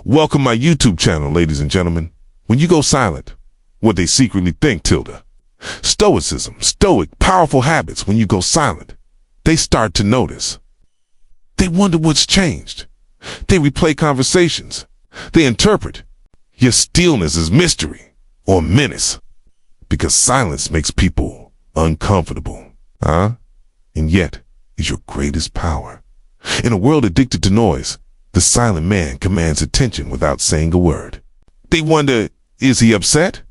Welcome my YouTube channel, ladies and gentlemen. When you go silent, what they secretly think, Tilda. Stoicism, stoic, powerful habits. When you go silent, they start to notice. They wonder what's changed. They replay conversations. They interpret your stillness as mystery or menace. Because silence makes people uncomfortable. And yet, is your greatest power. In a world addicted to noise, the silent man commands attention without saying a word. They wonder, is he upset?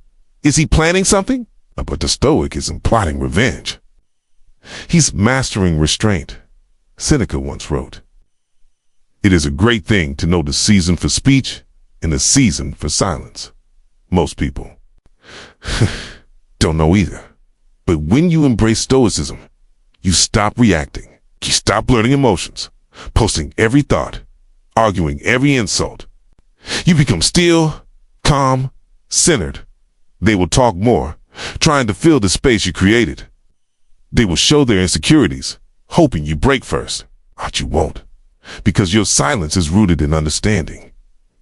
Is he planning something? But the Stoic isn't plotting revenge. He's mastering restraint. Seneca once wrote, "It is a great thing to know the season for speech and the season for silence." Most people don't know either. But when you embrace Stoicism, you stop reacting. You stop blurting emotions, posting every thought, arguing every insult. You become still, calm, centered. They will talk more, trying to fill the space you created. They will show their insecurities, hoping you break first. But you won't, because your silence is rooted in understanding.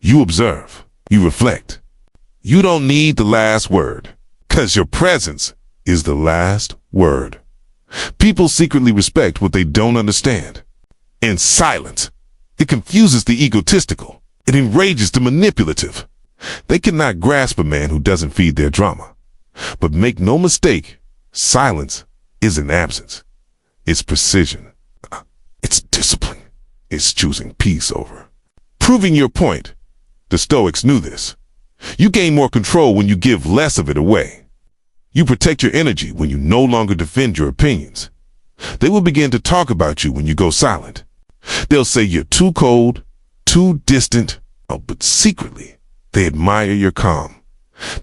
You observe, you reflect. You don't need the last word, because your presence is the last word. People secretly respect what they don't understand. And silence, it confuses the egotistical. It enrages the manipulative. They cannot grasp a man who doesn't feed their drama. But make no mistake, silence isn't absence. It's precision. It's discipline. It's choosing peace over proving your point. The Stoics knew this. You gain more control when you give less of it away. You protect your energy when you no longer defend your opinions. They will begin to talk about you when you go silent. They'll say you're too cold, too distant, but secretly, they admire your calm.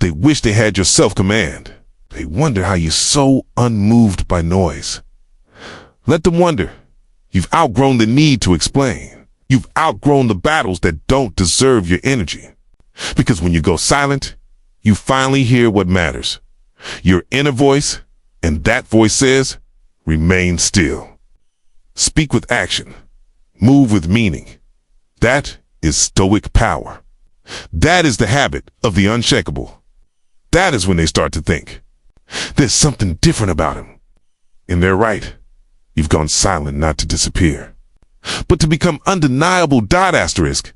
They wish they had your self-command. They wonder how you're so unmoved by noise. Let them wonder. You've outgrown the need to explain. You've outgrown the battles that don't deserve your energy. Because when you go silent, you finally hear what matters. Your inner voice, and that voice says, remain still. Speak with action. Move with meaning. That is Stoic power. That is the habit of the unshakable. That is when they start to think, there's something different about him. And they're right. You've gone silent not to disappear, but to become undeniable. Asterisk.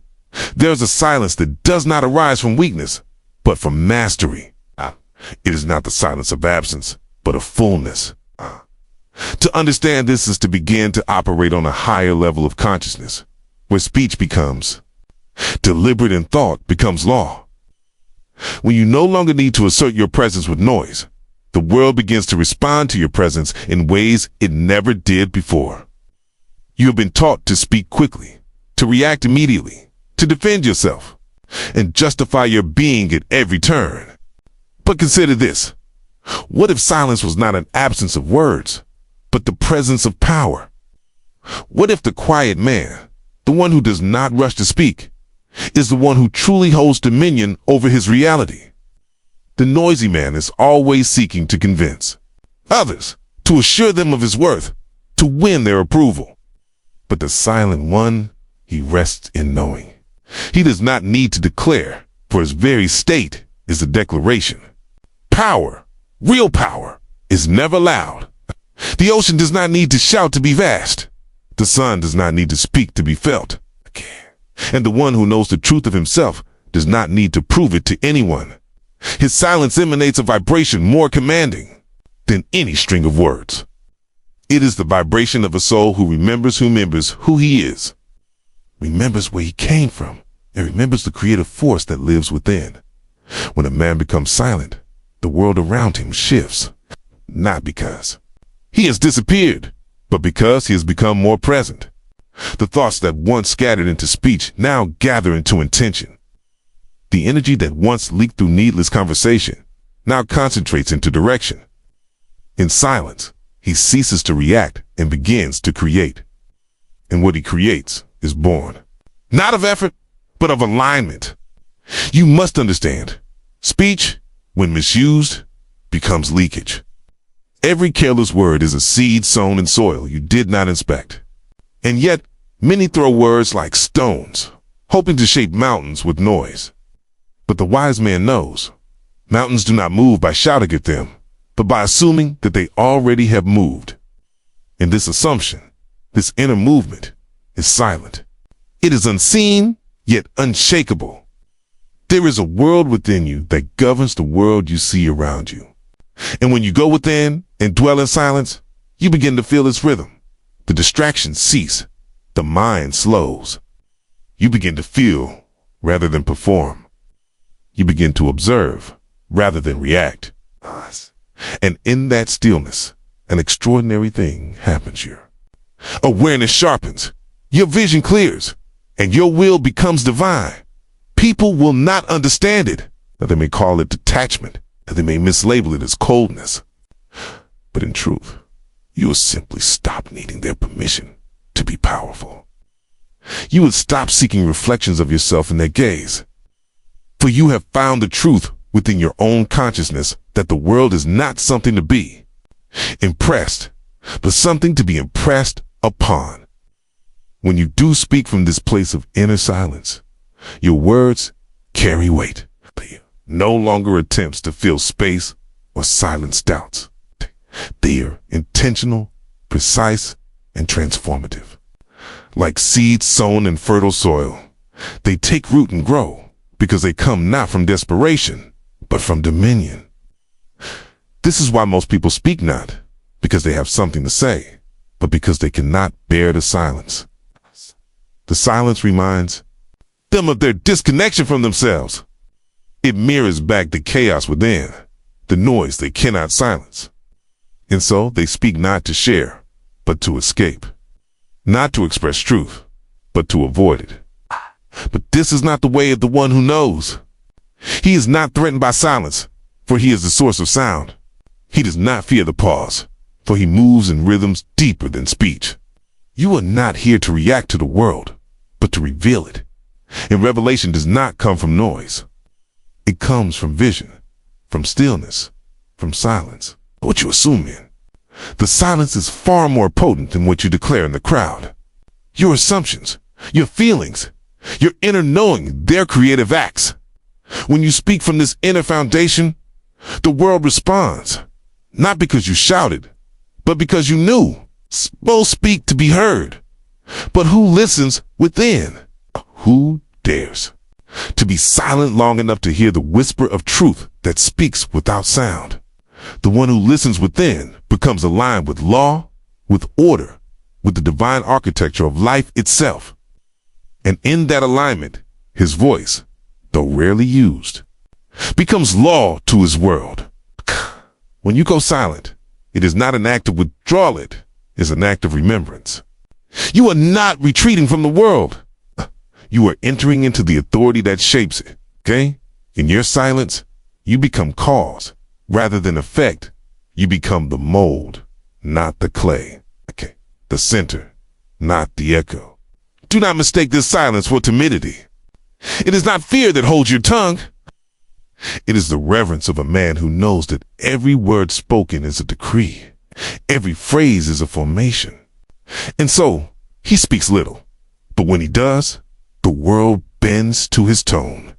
There's a silence that does not arise from weakness, but from mastery. It is not the silence of absence, but of fullness. To understand this is to begin to operate on a higher level of consciousness, where speech becomes deliberate and thought becomes law. When you no longer need to assert your presence with noise, the world begins to respond to your presence in ways it never did before. You have been taught to speak quickly, to react immediately, to defend yourself, and justify your being at every turn. But consider this. What if silence was not an absence of words, but the presence of power? What if the quiet man, the one who does not rush to speak, is the one who truly holds dominion over his reality? The noisy man is always seeking to convince others, to assure them of his worth, to win their approval. But the silent one, he rests in knowing. He does not need to declare, for his very state is a declaration. Power, real power, is never loud. The ocean does not need to shout to be vast. The sun does not need to speak to be felt. And the one who knows the truth of himself does not need to prove it to anyone. His silence emanates a vibration more commanding than any string of words. It is the vibration of a soul who remembers who he is, remembers where he came from, and remembers the creative force that lives within. When a man becomes silent, the world around him shifts, not because he has disappeared, but because he has become more present. The thoughts that once scattered into speech now gather into intention. The energy that once leaked through needless conversation now concentrates into direction. In silence, he ceases to react and begins to create. And what he creates is born, not of effort, but of alignment. You must understand, speech, when misused, becomes leakage. Every careless word is a seed sown in soil you did not inspect. And yet, many throw words like stones, hoping to shape mountains with noise. But the wise man knows mountains do not move by shouting at them, but by assuming that they already have moved. And this assumption, this inner movement, is silent. It is unseen, yet unshakable. There is a world within you that governs the world you see around you. And when you go within and dwell in silence, you begin to feel its rhythm. The distractions cease. The mind slows. You begin to feel rather than perform. You begin to observe rather than react. And in that stillness, an extraordinary thing happens here. Awareness sharpens, your vision clears, and your will becomes divine. People will not understand it. Now, they may call it detachment, and they may mislabel it as coldness. But in truth, you will simply stop needing their permission to be powerful. You would stop seeking reflections of yourself in their gaze. For you have found the truth within your own consciousness that the world is not something to be impressed, but something to be impressed upon. When you do speak from this place of inner silence, your words carry weight. They are no longer attempts to fill space or silence doubts. They are intentional, precise, and transformative. Like seeds sown in fertile soil, they take root and grow because they come not from desperation, but from dominion. This is why most people speak not, because they have something to say, but because they cannot bear the silence. The silence reminds them of their disconnection from themselves. It mirrors back the chaos within, the noise they cannot silence. And so they speak not to share, but to escape. Not to express truth, but to avoid it. But this is not the way of the one who knows. He is not threatened by silence, for he is the source of sound. He does not fear the pause, for he moves in rhythms deeper than speech. You are not here to react to the world, but to reveal it. And revelation does not come from noise. It comes from vision, from stillness, from silence. What you assume in. The silence is far more potent than what you declare in the crowd. Your assumptions, your feelings, your inner knowing, their creative acts. When you speak from this inner foundation, the world responds, not because you shouted, but because you knew. Both speak to be heard. But who listens within? Who dares to be silent long enough to hear the whisper of truth that speaks without sound? The one who listens within becomes aligned with law, with order, with the divine architecture of life itself. And in that alignment, his voice, though rarely used, becomes law to his world. When you go silent, it is not an act of withdrawal, it is an act of remembrance. You are not retreating from the world. You are entering into the authority that shapes it, okay? In your silence, you become cause. Rather than effect, you become the mold, not the clay. Okay, the center, not the echo. Do not mistake this silence for timidity. It is not fear that holds your tongue. It is the reverence of a man who knows that every word spoken is a decree. Every phrase is a formation. And so, he speaks little. But when he does, the world bends to his tone.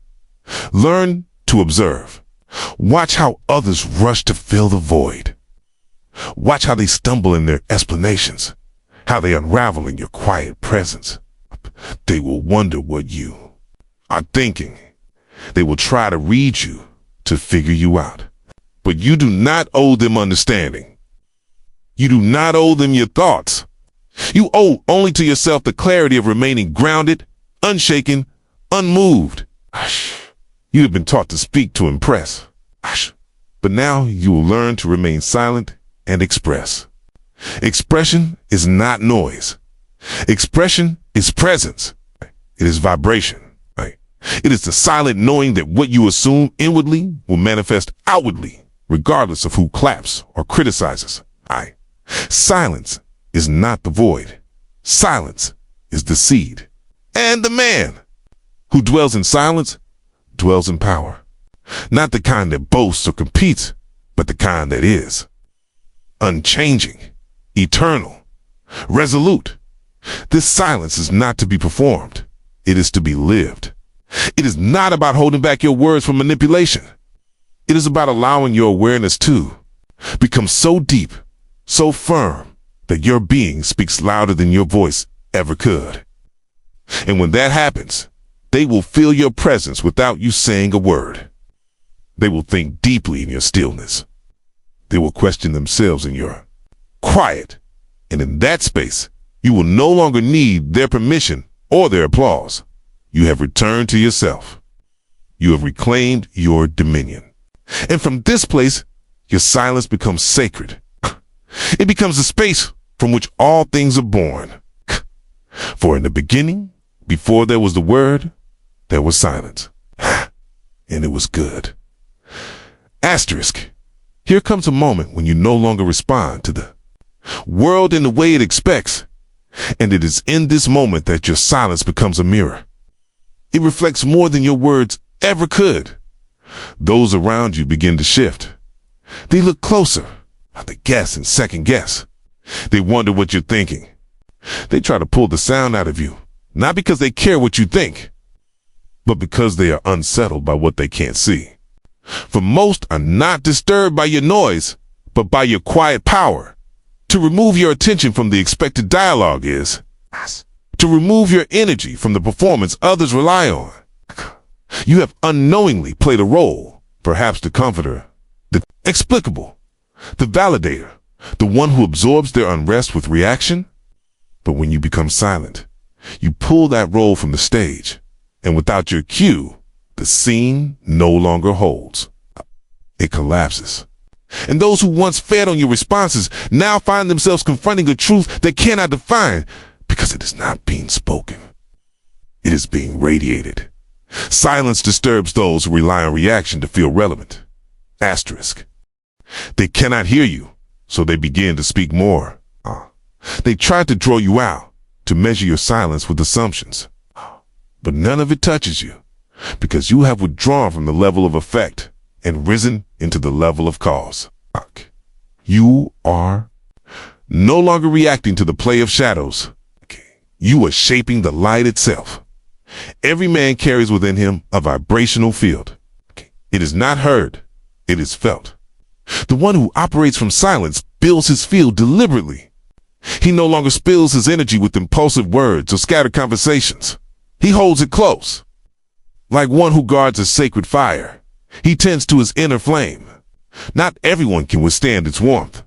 Learn to observe. Watch how others rush to fill the void. Watch how they stumble in their explanations, how they unravel in your quiet presence. They will wonder what you are thinking. They will try to read you, to figure you out. But you do not owe them understanding. You do not owe them your thoughts. You owe only to yourself the clarity of remaining grounded, unshaken, unmoved. You have been taught to speak to impress. But now you will learn to remain silent and express. Expression is not noise. Expression is presence. It is vibration. It is the silent knowing that what you assume inwardly will manifest outwardly, regardless of who claps or criticizes. Silence is not the void. Silence is the seed. And the man who dwells in silence dwells in power. Not the kind that boasts or competes, but the kind that is. Unchanging, eternal, resolute. This silence is not to be performed. It is to be lived. It is not about holding back your words from manipulation. It is about allowing your awareness to become so deep, so firm, that your being speaks louder than your voice ever could. And when that happens, they will feel your presence without you saying a word. They will think deeply in your stillness. They will question themselves in your quiet. And in that space, you will no longer need their permission or their applause. You have returned to yourself. You have reclaimed your dominion. And from this place, your silence becomes sacred. It becomes a space from which all things are born. For in the beginning, before there was the word, there was silence. And it was good. Asterisk. Here comes a moment when you no longer respond to the world in the way it expects. And it is in this moment that your silence becomes a mirror. It reflects more than your words ever could. Those around you begin to shift. They look closer. They guess and second guess. They wonder what you're thinking. They try to pull the sound out of you, not because they care what you think, but because they are unsettled by what they can't see. For most are not disturbed by your noise, but by your quiet power. To remove your attention from the expected dialogue is to remove your energy from the performance others rely on. You have unknowingly played a role, perhaps the comforter, the explicable, the validator, the one who absorbs their unrest with reaction. But when you become silent, you pull that role from the stage, and without your cue, the scene no longer holds. It collapses. And those who once fed on your responses now find themselves confronting a truth they cannot define because it is not being spoken. It is being radiated. Silence disturbs those who rely on reaction to feel relevant. Asterisk. They cannot hear you, so they begin to speak more. They try to draw you out, to measure your silence with assumptions. But none of it touches you, because you have withdrawn from the level of effect and risen into the level of cause. You are no longer reacting to the play of shadows. You are shaping the light itself. Every man carries within him a vibrational field. It is not heard, it is felt. The one who operates from silence builds his field deliberately. He no longer spills his energy with impulsive words or scattered conversations. He holds it close. Like one who guards a sacred fire, he tends to his inner flame. Not everyone can withstand its warmth.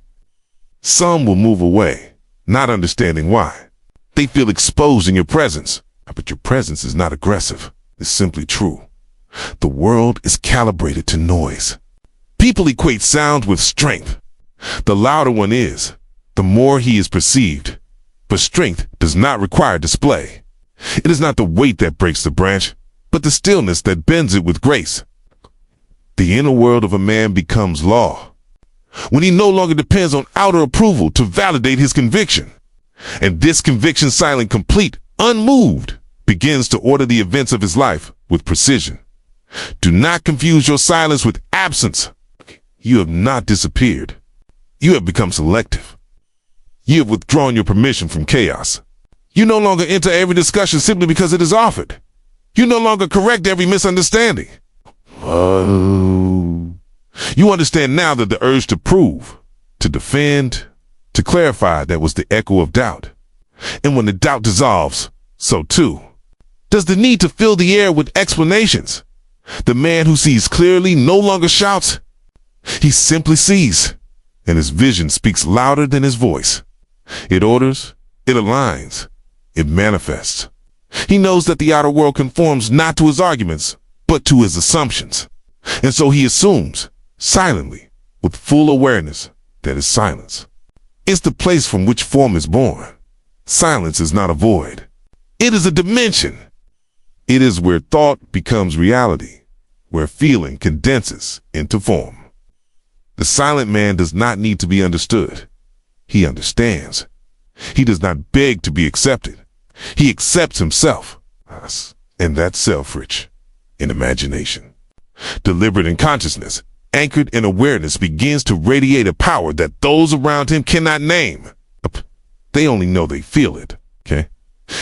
Some will move away, not understanding why. They feel exposed in your presence, but your presence is not aggressive. It's simply true. The world is calibrated to noise. People equate sound with strength. The louder one is, the more he is perceived. But strength does not require display. It is not the weight that breaks the branch, but the stillness that bends it with grace. The inner world of a man becomes law when he no longer depends on outer approval to validate his conviction. And this conviction, silent, complete, unmoved, begins to order the events of his life with precision. Do not confuse your silence with absence. You have not disappeared. You have become selective. You have withdrawn your permission from chaos. You no longer enter every discussion simply because it is offered. You no longer correct every misunderstanding. You understand now that the urge to prove, to defend, to clarify, that was the echo of doubt. And when the doubt dissolves, so too does the need to fill the air with explanations. The man who sees clearly no longer shouts. He simply sees, and his vision speaks louder than his voice. It orders, it aligns, it manifests. He knows that the outer world conforms not to his arguments, but to his assumptions. And so he assumes, silently, with full awareness, that is silence. It's the place from which form is born. Silence is not a void. It is a dimension. It is where thought becomes reality, where feeling condenses into form. The silent man does not need to be understood. He understands. He does not beg to be accepted. He accepts himself, and that's self-rich in imagination. Deliberate in consciousness, anchored in awareness, begins to radiate a power that those around him cannot name. They only know they feel it, okay?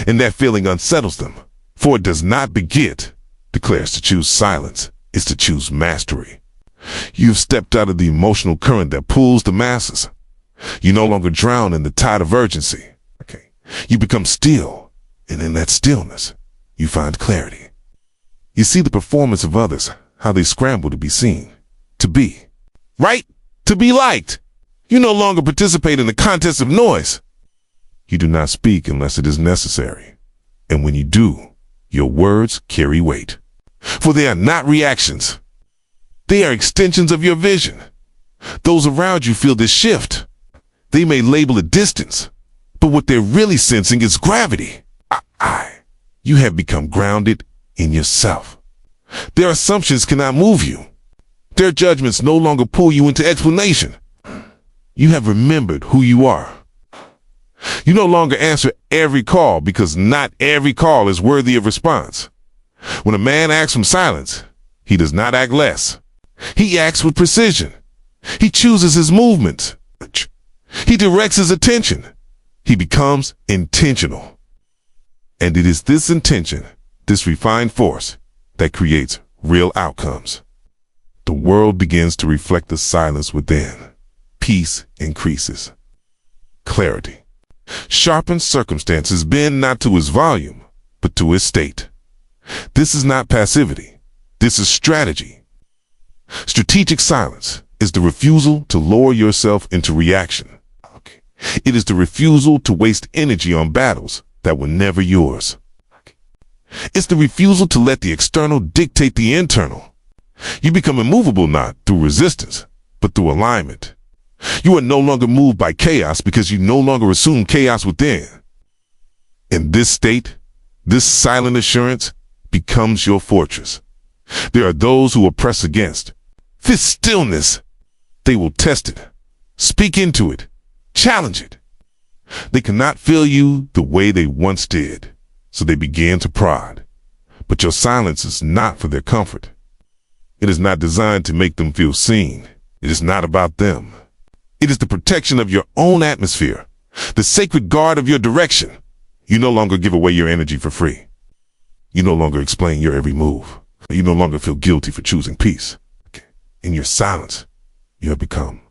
And that feeling unsettles them. For it does not beget, declares to choose silence is to choose mastery. You've stepped out of the emotional current that pulls the masses. You no longer drown in the tide of urgency. Okay. You become still, and in that stillness, you find clarity. You see the performance of others, how they scramble to be seen, to be right, to be liked. You no longer participate in the contest of noise. You do not speak unless it is necessary. And when you do, your words carry weight. For they are not reactions. They are extensions of your vision. Those around you feel this shift. They may label it distance, but what they're really sensing is gravity. You have become grounded in yourself. Their assumptions cannot move you. Their judgments no longer pull you into explanation. You have remembered who you are. You no longer answer every call because not every call is worthy of response. When a man acts from silence, he does not act less. He acts with precision. He chooses his movements. He directs his attention. He becomes intentional. And it is this intention, this refined force, that creates real outcomes. The world begins to reflect the silence within. Peace increases. Clarity. Sharpens circumstances bend not to its volume, but to its state. This is not passivity. This is strategy. Strategic silence is the refusal to lower yourself into reaction. It is the refusal to waste energy on battles that were never yours. It's the refusal to let the external dictate the internal. You become immovable not through resistance, but through alignment. You are no longer moved by chaos because you no longer assume chaos within. In this state, this silent assurance becomes your fortress. There are those who will press against this stillness. They will test it, speak into it, challenge it. They cannot feel you the way they once did, so they begin to prod. But your silence is not for their comfort. It is not designed to make them feel seen. It is not about them. It is the protection of your own atmosphere, the sacred guard of your direction. You no longer give away your energy for free. You no longer explain your every move. You no longer feel guilty for choosing peace. In your silence, you have become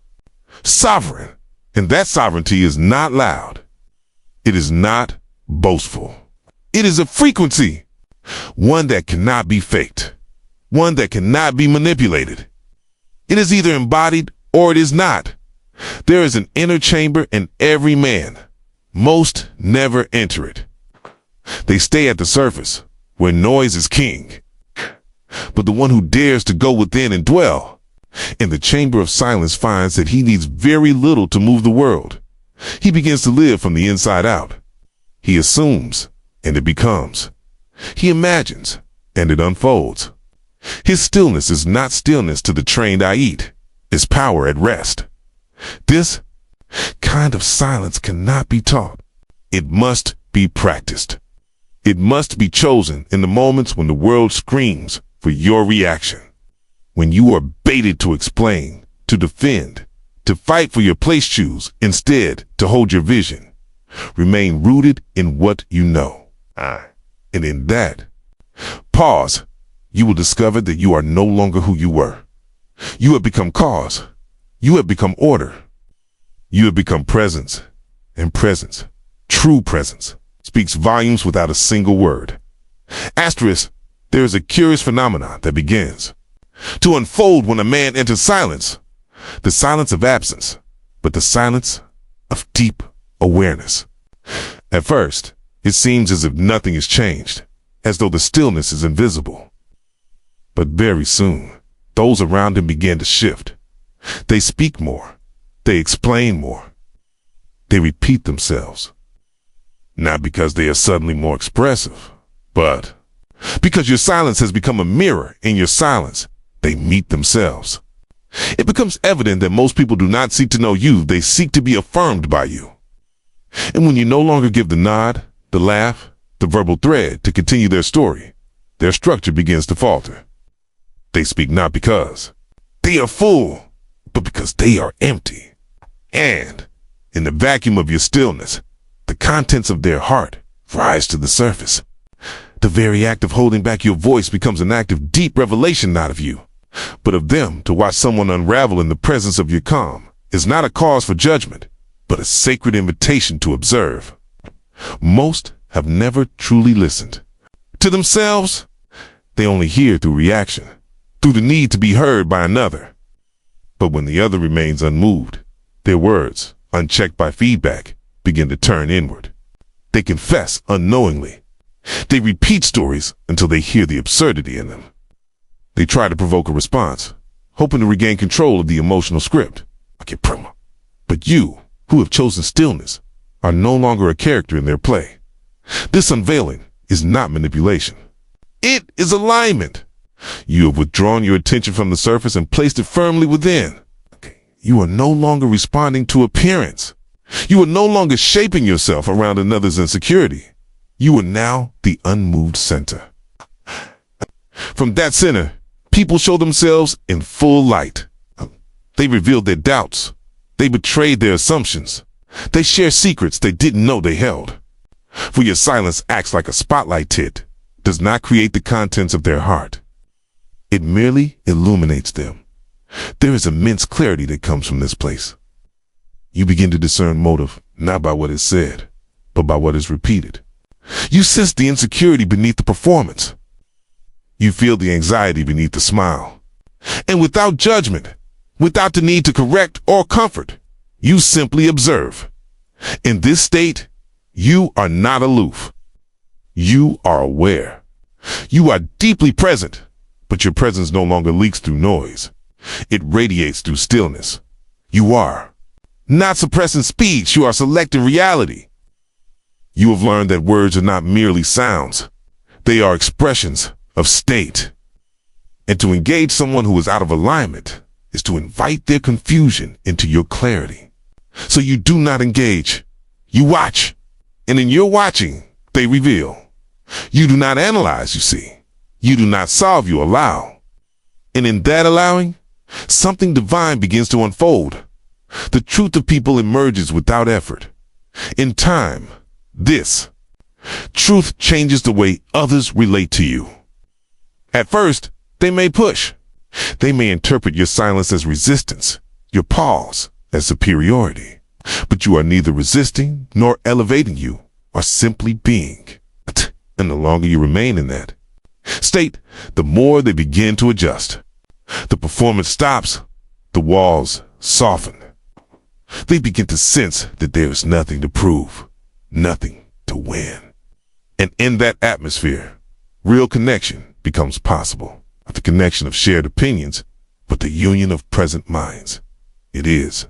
sovereign. And that sovereignty is not loud. It is not boastful. It is a frequency, one that cannot be faked, one that cannot be manipulated. It is either embodied or it is not. There is an inner chamber in every man. Most never enter it. They stay at the surface, where noise is king. But the one who dares to go within and dwell in the chamber of silence finds that he needs very little to move the world. He begins to live from the inside out. He assumes, and it becomes. He imagines, and it unfolds. His stillness is not stillness to the trained eye. It's power at rest. This kind of silence cannot be taught. It must be practiced. It must be chosen in the moments when the world screams for your reaction. When you are baited to explain, to defend, to fight for your place, choose instead to hold your vision. Remain rooted in what you know. And in that, pause. You will discover that you are no longer who you were. You have become cause. You have become order. You have become presence. And presence, true presence, speaks volumes without a single word. Asterisk, there is a curious phenomenon that begins to unfold when a man enters silence. The silence of absence, but the silence of deep awareness. At first, it seems as if nothing has changed, as though the stillness is invisible. But very soon, those around him begin to shift. They speak more. They explain more. They repeat themselves. Not because they are suddenly more expressive, but because your silence has become a mirror. In your silence, they meet themselves. It becomes evident that most people do not seek to know you, they seek to be affirmed by you. And when you no longer give the nod, the laugh, the verbal thread to continue their story, their structure begins to falter. They speak not because they are full, but because they are empty. And in the vacuum of your stillness, the contents of their heart rise to the surface. The very act of holding back your voice becomes an act of deep revelation, not of you, but of them. To watch someone unravel in the presence of your calm is not a cause for judgment, but a sacred invitation to observe. Most have never truly listened to themselves. They only hear through reaction, through the need to be heard by another. But when the other remains unmoved, their words, unchecked by feedback, begin to turn inward. They confess unknowingly. They repeat stories until they hear the absurdity in them. They try to provoke a response, hoping to regain control of the emotional script. But you, who have chosen stillness, are no longer a character in their play. This unveiling is not manipulation. It is alignment. You have withdrawn your attention from the surface and placed it firmly within. You are no longer responding to appearance. You are no longer shaping yourself around another's insecurity. You are now the unmoved center. From that center, people show themselves in full light. They reveal their doubts. They betray their assumptions. They share secrets they didn't know they held. For your silence acts like a spotlight tit, does not create the contents of their heart. It merely illuminates them. There is immense clarity that comes from this place. You begin to discern motive, not by what is said, but by what is repeated. You sense the insecurity beneath the performance. You feel the anxiety beneath the smile. And without judgment, without the need to correct or comfort, you simply observe. In this state, you are not aloof. You are aware. You are deeply present, but your presence no longer leaks through noise. It radiates through stillness. You are not suppressing speech, you are selecting reality. You have learned that words are not merely sounds. They are expressions of state. And to engage someone who is out of alignment is to invite their confusion into your clarity. So you do not engage. You watch. And in your watching, they reveal. You do not analyze, you see. You do not solve, you allow. And in that allowing, something divine begins to unfold. The truth of people emerges without effort. In time, this truth changes the way others relate to you. At first, they may push. They may interpret your silence as resistance, your pause as superiority. But you are neither resisting nor elevating, you are simply being. And the longer you remain in that state, the more they begin to adjust. The performance stops, the walls soften. They begin to sense that there is nothing to prove, nothing to win. And in that atmosphere, real connection becomes possible. Not the connection of shared opinions, but the union of present minds. It is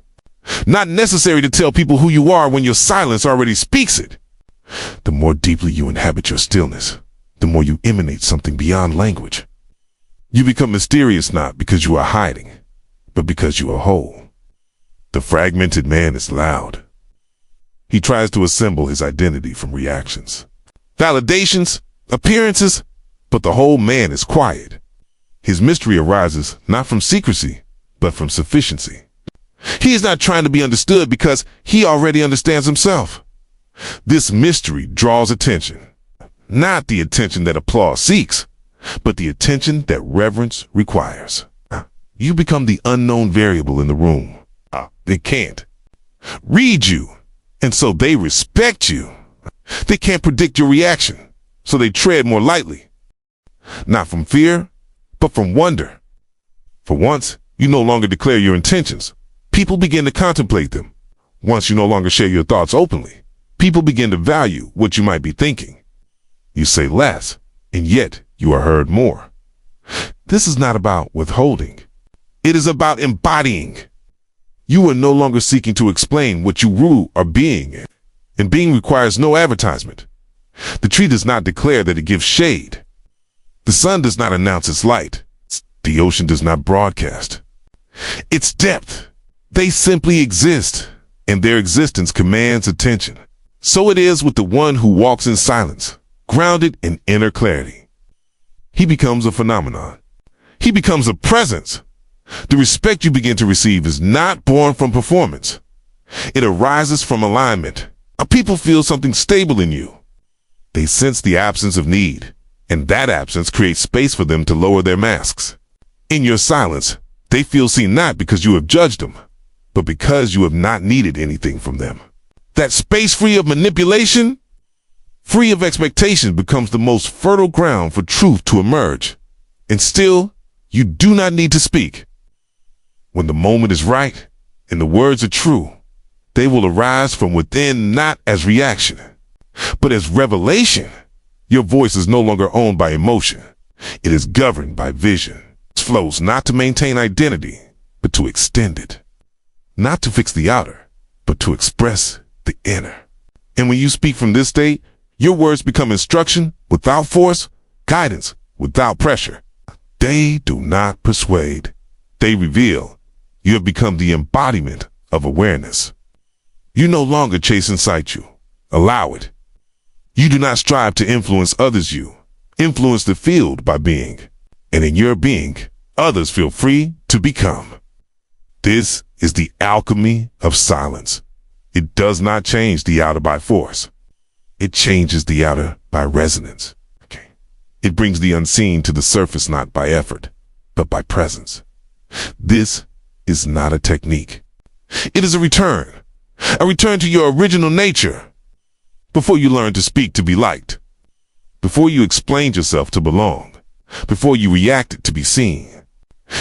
not necessary to tell people who you are when your silence already speaks it. The more deeply you inhabit your stillness, the more you emanate something beyond language. You become mysterious not because you are hiding, but because you are whole. The fragmented man is loud. He tries to assemble his identity from reactions, validations, appearances, but the whole man is quiet. His mystery arises not from secrecy, but from sufficiency. He is not trying to be understood because he already understands himself. This mystery draws attention, not the attention that applause seeks, but the attention that reverence requires. You become the unknown variable in the room. They can't read you, and so they respect you. They can't predict your reaction, so they tread more lightly. Not from fear, but from wonder. For once, you no longer declare your intentions. People begin to contemplate them. Once you no longer share your thoughts openly, people begin to value what you might be thinking. You say less, and yet you are heard more. This is not about withholding. It is about embodying. You are no longer seeking to explain what you are being, and being requires no advertisement. The tree does not declare that it gives shade. The sun does not announce its light. The ocean does not broadcast its depth. They simply exist, and their existence commands attention. So it is with the one who walks in silence, grounded in inner clarity. He becomes a phenomenon. He becomes a presence. The respect you begin to receive is not born from performance. It arises from alignment. People feel something stable in you. They sense the absence of need. and that absence creates space for them to lower their masks. In your silence, they feel seen not because you have judged them, but because you have not needed anything from them. That space free of manipulation, free of expectations, becomes the most fertile ground for truth to emerge. And still, you do not need to speak. When the moment is right and the words are true, they will arise from within, not as reaction, but as revelation. Your voice is no longer owned by emotion. It is governed by vision. It flows not to maintain identity, but to extend it. Not to fix the outer, but to express the inner. And when you speak from this state, your words become instruction without force, guidance without pressure. They do not persuade. They reveal. You have become the embodiment of awareness. You no longer chase inside you. Allow it. You do not strive to influence others. You influence the field by being. And in your being, others feel free to become. This is the alchemy of silence. It does not change the outer by force. It changes the outer by resonance. It brings the unseen to the surface not by effort, but by presence. This is not a technique. It is a return to your original nature. Before you learn to speak to be liked, before you explained yourself to belong, before you reacted to be seen.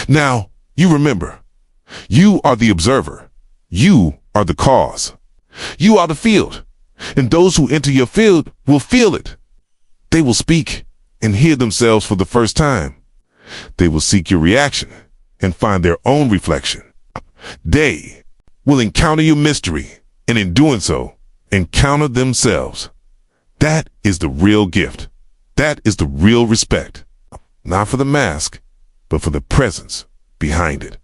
Now, you remember, you are the observer. You are the cause. You are the field, and those who enter your field will feel it. They will speak and hear themselves for the first time. They will seek your reaction and find their own reflection. They will encounter your mystery, and in doing so, encounter themselves. That is the real gift. That is the real respect. Not for the mask, but for the presence behind it.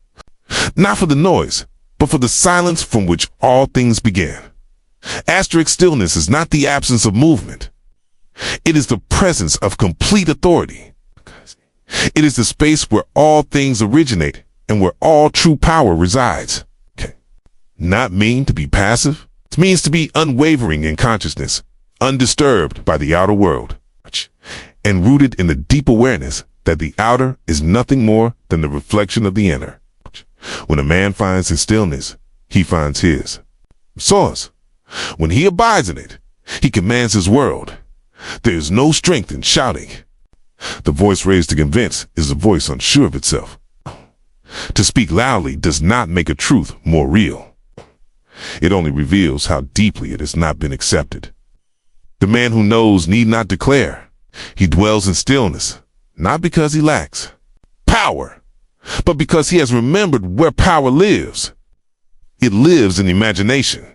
Not for the noise, but for the silence from which all things began. Asterisk stillness is not the absence of movement. It is the presence of complete authority. It is the space where all things originate and where all true power resides. Not mean to be passive. It means to be unwavering in consciousness, undisturbed by the outer world, and rooted in the deep awareness that the outer is nothing more than the reflection of the inner. When a man finds his stillness, he finds his source. When he abides in it, he commands his world. There is no strength in shouting. The voice raised to convince is a voice unsure of itself. To speak loudly does not make a truth more real. It only reveals how deeply it has not been accepted. The man who knows need not declare. He dwells in stillness, not because he lacks power, but because he has remembered where power lives. It lives in imagination.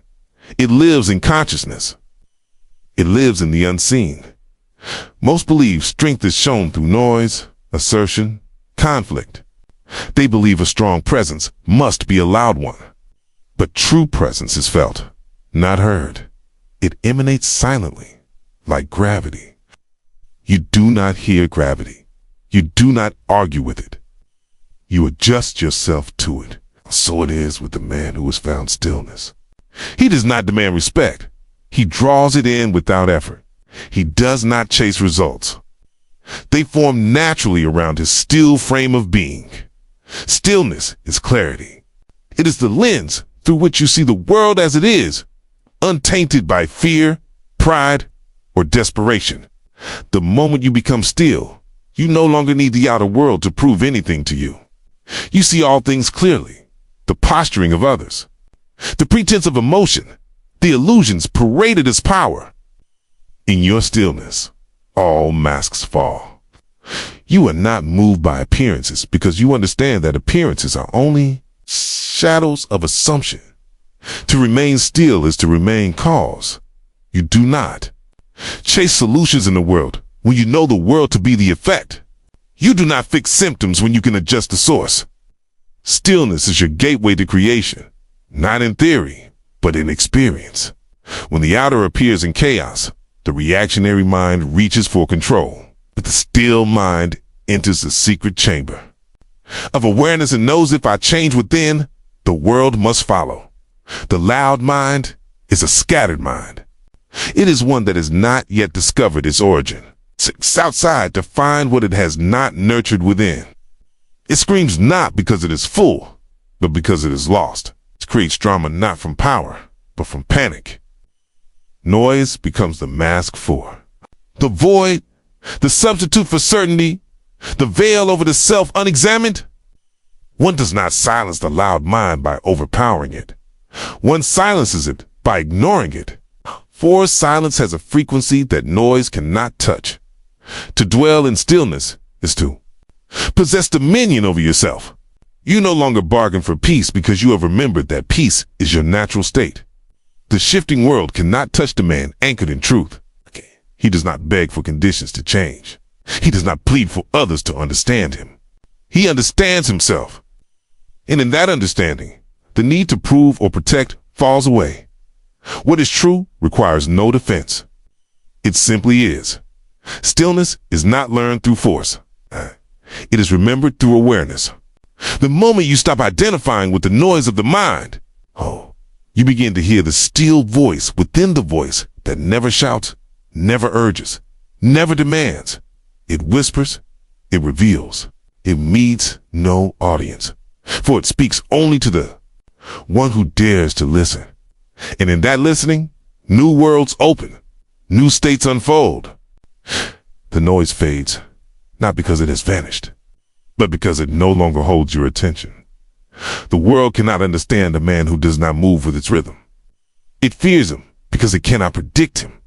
It lives in consciousness. It lives in the unseen. Most believe strength is shown through noise, assertion, conflict. They believe a strong presence must be a loud one. But true presence is felt, not heard. It emanates silently, like gravity. You do not hear gravity. You do not argue with it. You adjust yourself to it. So it is with the man who has found stillness. He does not demand respect. He draws it in without effort. He does not chase results. They form naturally around his still frame of being. Stillness is clarity. It is the lens through which you see the world as it is, untainted by fear, pride, or desperation. The moment you become still, you no longer need the outer world to prove anything to you. You see all things clearly, the posturing of others, the pretense of emotion, the illusions paraded as power. In your stillness, all masks fall. You are not moved by appearances because you understand that appearances are only shadows of assumption. To remain still is to remain cause. You do not chase solutions in the world when you know the world to be the effect. You do not fix symptoms when you can adjust the source. Stillness is your gateway to creation, not in theory, but in experience. When the outer appears in chaos, the reactionary mind reaches for control, but the still mind enters the secret chamber of awareness and knows if I change within, the world must follow. The loud mind is a scattered mind. It is one that has not yet discovered its origin. seeks outside to find what it has not nurtured within. It screams not because it is full, but because it is lost. It creates drama not from power, but from panic. Noise becomes the mask for the void, the substitute for certainty, the veil over the self unexamined. One does not silence the loud mind by overpowering it. One silences it by ignoring it. For silence has a frequency that noise cannot touch. To dwell in stillness is to possess dominion over yourself. You no longer bargain for peace because you have remembered that peace is your natural state. The shifting world cannot touch the man anchored in truth. He does not beg for conditions to change. He does not plead for others to understand him. He understands himself. And in that understanding, the need to prove or protect falls away. What is true requires no defense. It simply is. Stillness is not learned through force. It is remembered through awareness. The moment you stop identifying with the noise of the mind, you begin to hear the still voice within the voice that never shouts, never urges, never demands. It whispers, it reveals, it meets no audience, for it speaks only to the one who dares to listen. And in that listening, new worlds open, new states unfold. The noise fades, not because it has vanished, but because it no longer holds your attention. The world cannot understand a man who does not move with its rhythm. It fears him because it cannot predict him.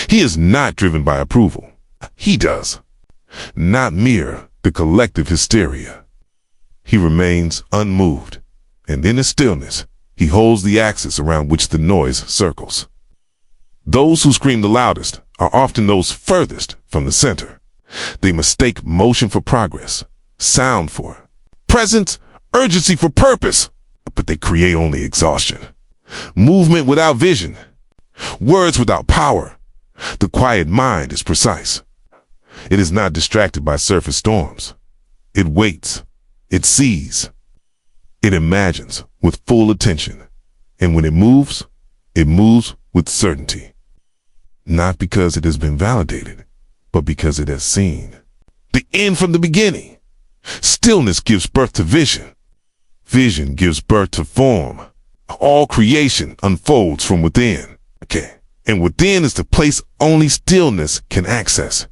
He is not driven by approval. He does. Not mere the collective hysteria. He remains unmoved, and in his stillness, he holds the axis around which the noise circles. Those who scream the loudest are often those furthest from the center. They mistake motion for progress, sound for presence, urgency for purpose, but they create only exhaustion. Movement without vision, words without power. The quiet mind is precise. It is not distracted by surface storms. It waits. It sees. It imagines with full attention. And when it moves with certainty. Not because it has been validated, but because it has seen the end from the beginning. Stillness gives birth to vision. Vision gives birth to form. All creation unfolds from within. And within is the place only stillness can access.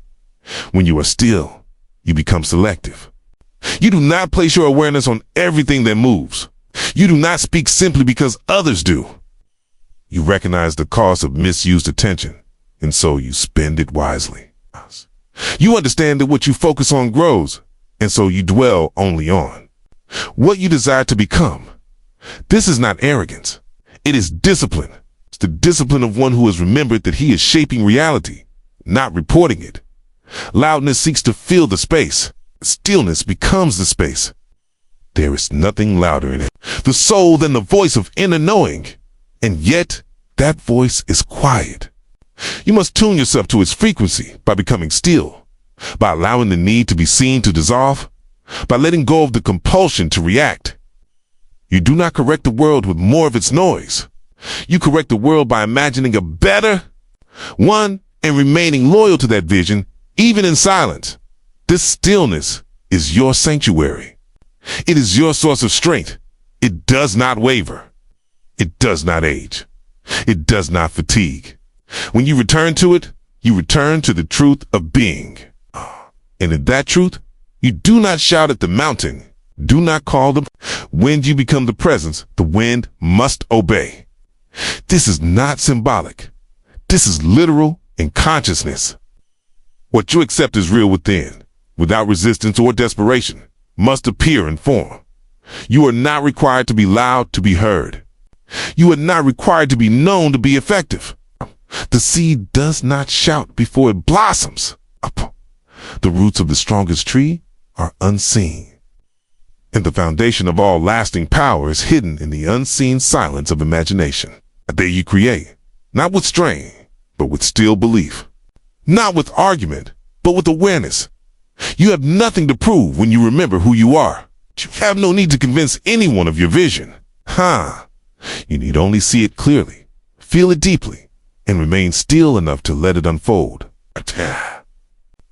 When you are still, you become selective. You do not place your awareness on everything that moves. You do not speak simply because others do. You recognize the cost of misused attention, and so you spend it wisely. You understand that what you focus on grows, and so you dwell only on what you desire to become. This is not arrogance. It is discipline. It's the discipline of one who has remembered that he is shaping reality, not reporting it. Loudness seeks to fill the space. Stillness becomes the space. There is nothing louder in it, the soul, than the voice of inner knowing. And yet, that voice is quiet. You must tune yourself to its frequency by becoming still, by allowing the need to be seen to dissolve, by letting go of the compulsion to react. You do not correct the world with more of its noise. You correct the world by imagining a better one and remaining loyal to that vision, even in silence. This stillness is your sanctuary. It is your source of strength. It does not waver. It does not age. It does not fatigue. When you return to it, you return to the truth of being. And in that truth, you do not shout at the mountain. Do not call the wind. You become the presence. The wind must obey. This is not symbolic. This is literal in consciousness. What you accept is real within, without resistance or desperation, must appear in form. You are not required to be loud to be heard. You are not required to be known to be effective. The seed does not shout before it blossoms. The roots of the strongest tree are unseen. And the foundation of all lasting power is hidden in the unseen silence of imagination. There you create, not with strain, but with still belief. Not with argument, but with awareness. You have nothing to prove when you remember who you are. You have no need to convince anyone of your vision. You need only see it clearly, feel it deeply, and remain still enough to let it unfold.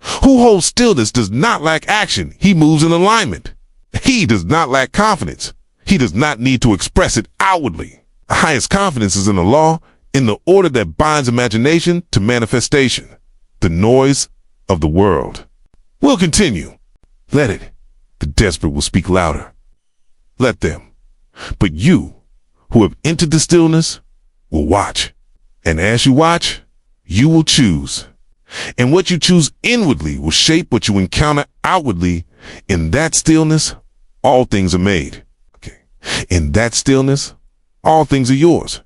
Who holds stillness does not lack action. He moves in alignment. He does not lack confidence. He does not need to express it outwardly. The highest confidence is in the law, in the order that binds imagination to manifestation. The noise of the world will continue. Let it. The desperate will speak louder. Let them. But you, who have entered the stillness, will watch. And as you watch, you will choose. And what you choose inwardly will shape what you encounter outwardly. In that stillness, all things are made. Okay. In that stillness, all things are yours.